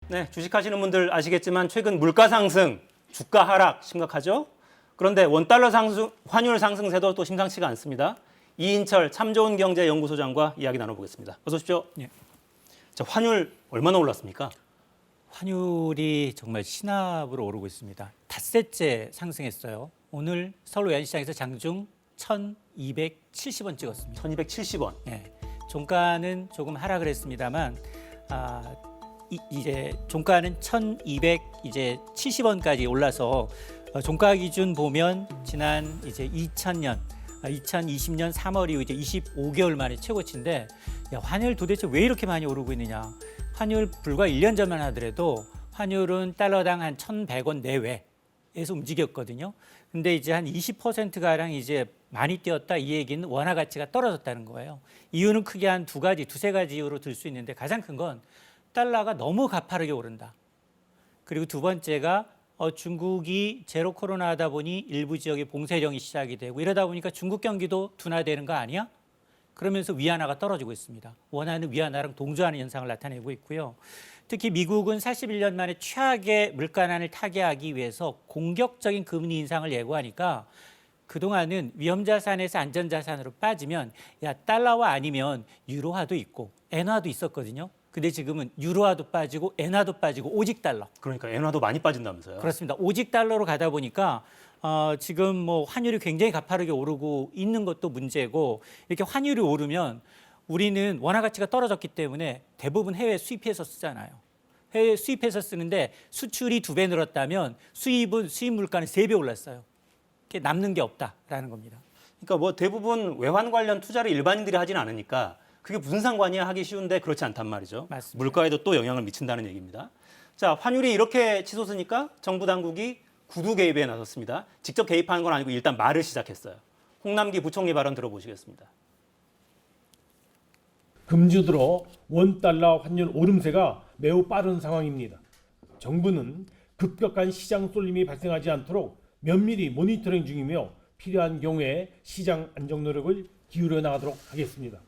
네, 주식하시는 분들 아시겠지만 최근 물가 상승, 주가 하락 심각하죠? 그런데 원달러 상승, 환율 상승세도 또 심상치가 않습니다. 이인철 참좋은경제연구소장과 이야기 나눠보겠습니다. 어서 오십시오. 예. 자, 환율 얼마나 올랐습니까? 환율이 정말 신압으로 오르고 있습니다. 닷새째 상승했어요. 오늘 서울 외환시장에서 장중 1,270원 찍었습니다. 1270원. 예. 종가는 조금 하락을 했습니다만 이제 종가는 1,270원까지 올라서 종가 기준 보면 지난 이제 2020년 3월 이후 이제 25개월 만에 최고치인데 야, 환율 도대체 왜 이렇게 많이 오르고 있느냐? 환율 불과 1년 전만 하더라도 환율은 달러당 한 1,100원 내외에서 움직였거든요. 근데 이제 한 20%가량 이제 많이 뛰었다 이 얘기는 원화 가치가 떨어졌다는 거예요. 이유는 크게 한 두세 가지 이유로 들 수 있는데 가장 큰 건 달러가 너무 가파르게 오른다. 그리고 두 번째가 중국이 제로 코로나 하다 보니 일부 지역에 봉쇄령이 시작이 되고 이러다 보니까 중국 경기도 둔화되는 거 아니야? 그러면서 위안화가 떨어지고 있습니다. 원화는 위안화랑 동조하는 현상을 나타내고 있고요. 특히 미국은 41년 만에 최악의 물가난을 타개하기 위해서 공격적인 금리 인상을 예고하니까 그동안은 위험자산에서 안전자산으로 빠지면 야 달러화 아니면 유로화도 있고 엔화도 있었거든요. 근데 지금은 유로화도 빠지고 엔화도 빠지고 오직 달러. 그러니까 엔화도 많이 빠진다면서요? 그렇습니다. 오직 달러로 가다 보니까 지금 뭐 환율이 굉장히 가파르게 오르고 있는 것도 문제고 이렇게 환율이 오르면 우리는 원화 가치가 떨어졌기 때문에 대부분 해외 수입해서 쓰잖아요. 해외 수입해서 쓰는데 수출이 2배 늘었다면 수입 물가는 3배 올랐어요. 이렇게 남는 게 없다라는 겁니다. 그러니까 뭐 대부분 외환 관련 투자를 일반인들이 하진 않으니까 그게 무슨 상관이야 하기 쉬운데 그렇지 않단 말이죠. 맞습니다. 물가에도 또 영향을 미친다는 얘기입니다. 자, 환율이 이렇게 치솟으니까 정부 당국이 구두 개입에 나섰습니다. 직접 개입하는 건 아니고 일단 말을 시작했어요. 홍남기 부총리 발언 들어보시겠습니다. 금주 들어 원달러 환율 오름세가 매우 빠른 상황입니다. 정부는 급격한 시장 쏠림이 발생하지 않도록 면밀히 모니터링 중이며 필요한 경우에 시장 안정 노력을 기울여 나가도록 하겠습니다.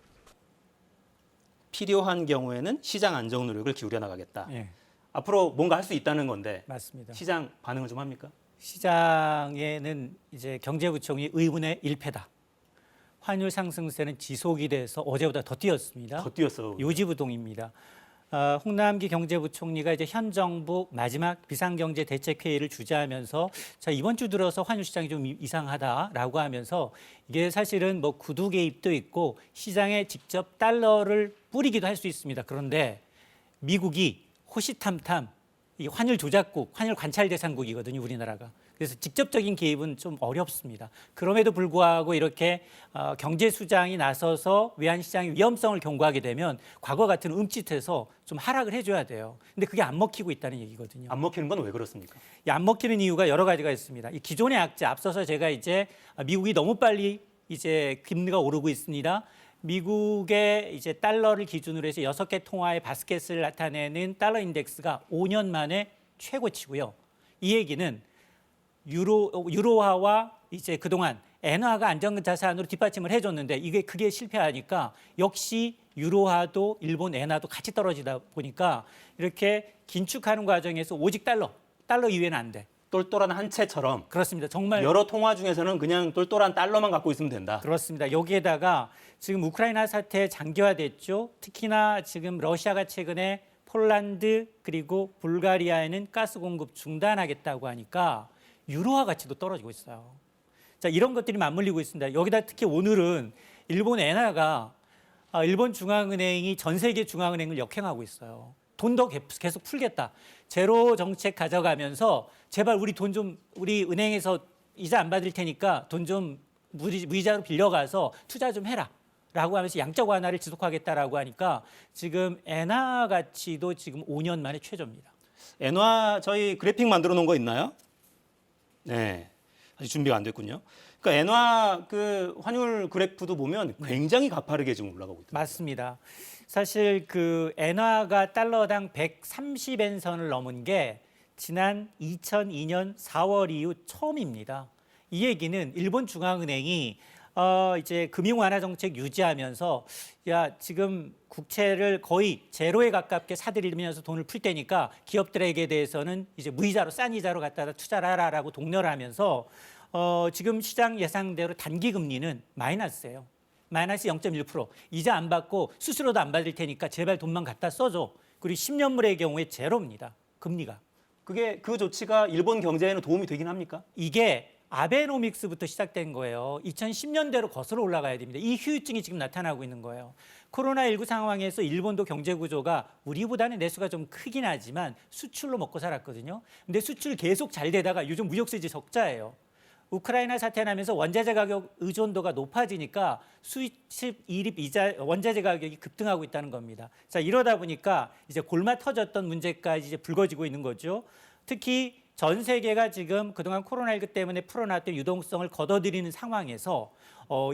필요한 경우에는 시장 안정 노력을 기울여 나가겠다. 예, 앞으로 뭔가 할 수 있다는 건데 맞습니다. 시장 반응을 좀 합니까? 시장에는 이제 경제부총리 의문의 일패다. 환율 상승세는 지속이 돼서 어제보다 더 뛰었습니다. 더 뛰었어. 요지부동입니다. 홍남기 경제부총리가 이제 현 정부 마지막 비상경제대책회의를 주재하면서 자, 이번 주 들어서 환율 시장이 좀 이상하다라고 하면서 이게 사실은 뭐 구두 개입도 있고 시장에 직접 달러를 뿌리기도 할 수 있습니다. 그런데 미국이 호시탐탐 이 환율 조작국, 환율 관찰 대상국이거든요, 우리나라가. 그래서 직접적인 개입은 좀 어렵습니다. 그럼에도 불구하고 이렇게 경제 수장이 나서서 외환시장의 위험성을 경고하게 되면 과거 같은 움찔해서 좀 하락을 해줘야 돼요. 근데 그게 안 먹히고 있다는 얘기거든요. 안 먹히는 건 왜 그렇습니까? 이 안 먹히는 이유가 여러 가지가 있습니다. 이 기존의 악재 앞서서 제가 이제 미국이 너무 빨리 이제 금리가 오르고 있습니다. 미국의 이제 달러를 기준으로 해서 6개 통화의 바스켓을 나타내는 달러 인덱스가 5년 만에 최고치고요. 이 얘기는 유로화와 이제 그동안 엔화가 안전자산으로 뒷받침을 해줬는데 그게 실패하니까 역시 유로화도 일본 엔화도 같이 떨어지다 보니까 이렇게 긴축하는 과정에서 오직 달러 이외에는 안 돼. 똘똘한 한 채처럼 그렇습니다. 정말 여러 통화 중에서는 그냥 똘똘한 달러만 갖고 있으면 된다. 그렇습니다. 여기에다가 지금 우크라이나 사태 장기화됐죠. 특히나 지금 러시아가 최근에 폴란드 그리고 불가리아에는 가스 공급 중단하겠다고 하니까 유로화 가치도 떨어지고 있어요. 자, 이런 것들이 맞물리고 있습니다. 여기다 특히 오늘은 일본 엔화가 일본 중앙은행이 전 세계 중앙은행을 역행하고 있어요. 돈 더 계속 풀겠다. 제로 정책 가져가면서 제발 우리 돈 좀 우리 은행에서 이자 안 받을 테니까 돈 좀 무이자로 빌려가서 투자 좀 해라. 라고 하면서 양적 완화를 지속하겠다라고 하니까 지금 엔화 가치도 지금 5년 만에 최저입니다. 엔화 저희 그래픽 만들어 놓은 거 있나요? 네, 아직 준비가 안 됐군요. 그러니까 엔화 그 환율 그래프도 보면 굉장히 가파르게 지금 올라가고 있다. 맞습니다. 사실 그 엔화가 달러당 130엔 선을 넘은 게 지난 2002년 4월 이후 처음입니다. 이 얘기는 일본 중앙은행이 이제 금융 완화 정책 유지하면서 야 지금 국채를 거의 제로에 가깝게 사들이면서 돈을 풀 테니까 기업들에게 대해서는 이제 무이자로 싼 이자로 갖다가 투자를 하라라고 독려를 하면서 지금 시장 예상대로 단기 금리는 마이너스예요. 마이너스 0.1%. 이자 안 받고 수수료도 안 받을 테니까 제발 돈만 갖다 써줘. 그리고 10년물의 경우에 제로입니다. 금리가. 그게 그 조치가 일본 경제에는 도움이 되긴 합니까? 이게 아베노믹스부터 시작된 거예요. 2010년대로 거슬러 올라가야 됩니다. 이 후유증이 지금 나타나고 있는 거예요. 코로나19 상황에서 일본도 경제 구조가 우리보다는 내수가 좀 크긴 하지만 수출로 먹고 살았거든요. 근데 수출 계속 잘 되다가 요즘 무역수지 적자예요. 우크라이나 사태 나면서 원자재 가격 의존도가 높아지니까 수입 이립 이자 원자재 가격이 급등하고 있다는 겁니다. 자, 이러다 보니까 이제 골마 터졌던 문제까지 이제 불거지고 있는 거죠. 특히 전 세계가 지금 그동안 코로나19 때문에 풀어놨던 유동성을 걷어들이는 상황에서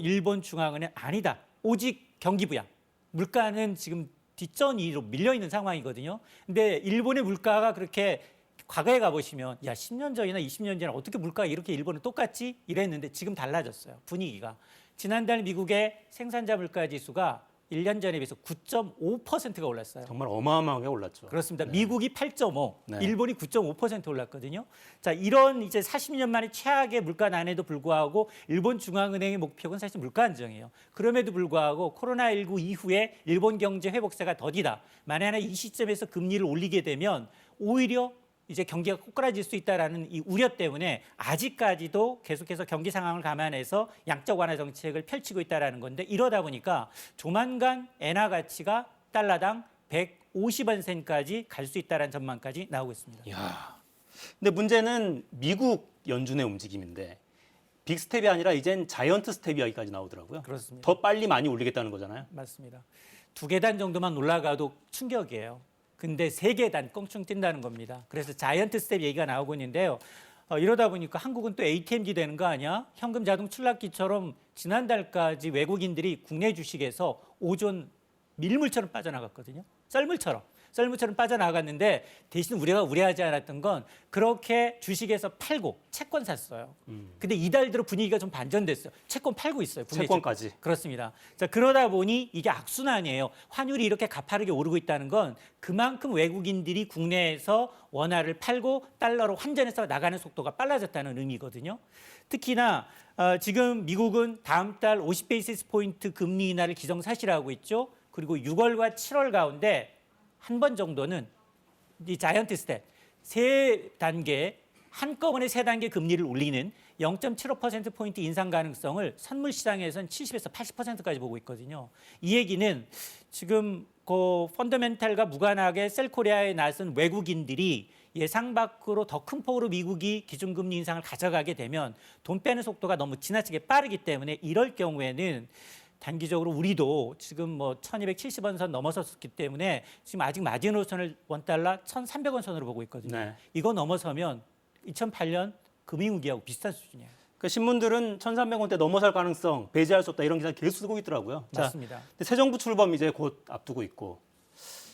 일본 중앙은행 아니다. 오직 경기 부양. 물가는 지금 뒷전이로 밀려 있는 상황이거든요. 근데 일본의 물가가 그렇게 과거에 가보시면 야 10년 전이나 20년 전에 어떻게 물가가 이렇게 일본은 똑같지? 이랬는데 지금 달라졌어요. 분위기가. 지난달 미국의 생산자 물가 지수가 1년 전에 비해서 9.5%가 올랐어요. 정말 어마어마하게 올랐죠. 그렇습니다. 미국이 8.5, 네. 일본이 9.5% 올랐거든요. 자, 이런 이제 40년 만에 최악의 물가 난에도 불구하고 일본 중앙은행의 목표는 사실 물가 안정이에요. 그럼에도 불구하고 코로나19 이후에 일본 경제 회복세가 더디다. 만약에 이 시점에서 금리를 올리게 되면 오히려 이제 경기가 꼬꾸라질 수 있다라는 이 우려 때문에 아직까지도 계속해서 경기 상황을 감안해서 양적 완화 정책을 펼치고 있다라는 건데 이러다 보니까 조만간 엔화 가치가 달러당 150원 센까지 갈 수 있다라는 전망까지 나오고 있습니다. 야. 근데 문제는 미국 연준의 움직임인데 빅스텝이 아니라 이젠 자이언트 스텝 이야기까지 나오더라고요. 그렇습니다. 더 빨리 많이 올리겠다는 거잖아요. 맞습니다. 2계단 정도만 올라가도 충격이에요. 근데 3계단 껑충 뛴다는 겁니다. 그래서 자이언트 스텝 얘기가 나오고 있는데요. 이러다 보니까 한국은 또 ATM기 되는 거 아니야? 현금 자동 출납기처럼 지난달까지 외국인들이 국내 주식에서 5조 밀물처럼 빠져나갔거든요. 썰물처럼 빠져나갔는데 대신 우리가 우려하지 않았던 건 그렇게 주식에서 팔고 채권 샀어요. 근데 이달 들어 분위기가 좀 반전됐어요. 채권 팔고 있어요. 국내 채권까지. 주식. 그렇습니다. 자, 그러다 보니 이게 악순환이에요. 환율이 이렇게 가파르게 오르고 있다는 건 그만큼 외국인들이 국내에서 원화를 팔고 달러로 환전해서 나가는 속도가 빨라졌다는 의미거든요. 특히나 지금 미국은 다음 달 50베이시스 포인트 금리 인하를 기정사실화하고 있죠. 그리고 6월과 7월 가운데 한 번 정도는 이 자이언트 스텝 3단계 한꺼번에 3단계 금리를 올리는 0.75%포인트 인상 가능성을 선물 시장에서는 70에서 80%까지 보고 있거든요. 이 얘기는 지금 그 펀더멘탈과 무관하게 셀코리아에 나선 외국인들이 예상 밖으로 더 큰 폭으로 미국이 기준금리 인상을 가져가게 되면 돈 빼는 속도가 너무 지나치게 빠르기 때문에 이럴 경우에는 단기적으로 우리도 지금 뭐 1270원 선 넘어섰기 때문에 지금 아직 마지노선을 원달러 1300원 선으로 보고 있거든요. 네. 이거 넘어서면 2008년 금융위기하고 비슷한 수준이에요. 그 신문들은 1,300원대 넘어설 가능성 배제할 수 없다 이런 기사 계속 쓰고 있더라고요. 맞습니다. 근데 새 정부 출범 이제 곧 앞두고 있고,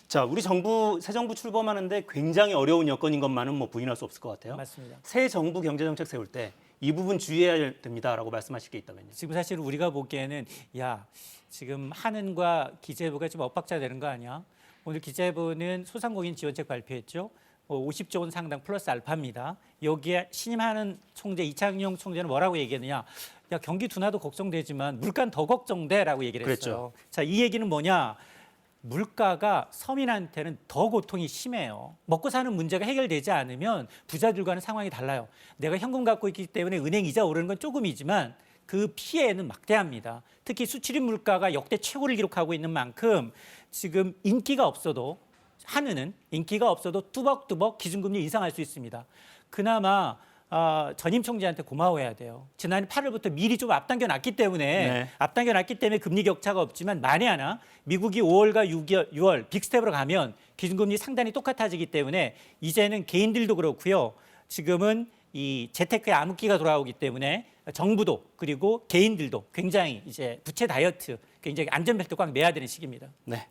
자 우리 정부 새 정부 출범하는데 굉장히 어려운 여건인 것만은 뭐 부인할 수 없을 것 같아요. 맞습니다. 새 정부 경제 정책 세울 때 이 부분 주의해야 됩니다라고 말씀하실 게 있다면요. 지금 사실 우리가 보기에는 야 지금 한은과 기재부가 지금 엇박자 되는 거 아니야? 오늘 기재부는 소상공인 지원책 발표했죠. 50조 원 상당 플러스 알파입니다. 여기에 신임하는 총재 이창용 총재는 뭐라고 얘기했느냐? 야 경기 둔화도 걱정되지만 물가는 더 걱정돼라고 얘기를 했어요. 그랬죠. 자, 이 얘기는 뭐냐? 물가가 서민한테는 더 고통이 심해요. 먹고 사는 문제가 해결되지 않으면 부자들과는 상황이 달라요. 내가 현금 갖고 있기 때문에 은행 이자 오르는 건 조금이지만 그 피해는 막대합니다. 특히 수출입 물가가 역대 최고를 기록하고 있는 만큼 지금 인기가 없어도 한은은 인기가 없어도 뚜벅뚜벅 기준금리 인상할 수 있습니다. 그나마 전임 총재한테 고마워해야 돼요. 지난 8월부터 미리 좀 앞당겨 놨기 때문에 금리 격차가 없지만 만에 하나 미국이 5월과 6월 빅스텝으로 가면 기준금리 상단이 똑같아지기 때문에 이제는 개인들도 그렇고요. 지금은 이 재테크의 암흑기가 돌아오기 때문에 정부도 그리고 개인들도 굉장히 이제 부채 다이어트 굉장히 안전벨트 꽉 매야 되는 시기입니다. 네,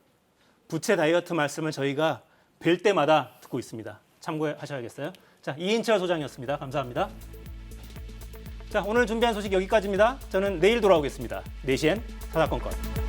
부채 다이어트 말씀을 저희가 뵐 때마다 듣고 있습니다. 참고하셔야겠어요. 자, 이인철 소장이었습니다. 감사합니다. 자, 오늘 준비한 소식 여기까지입니다. 저는 내일 돌아오겠습니다. 4시엔 사사건건.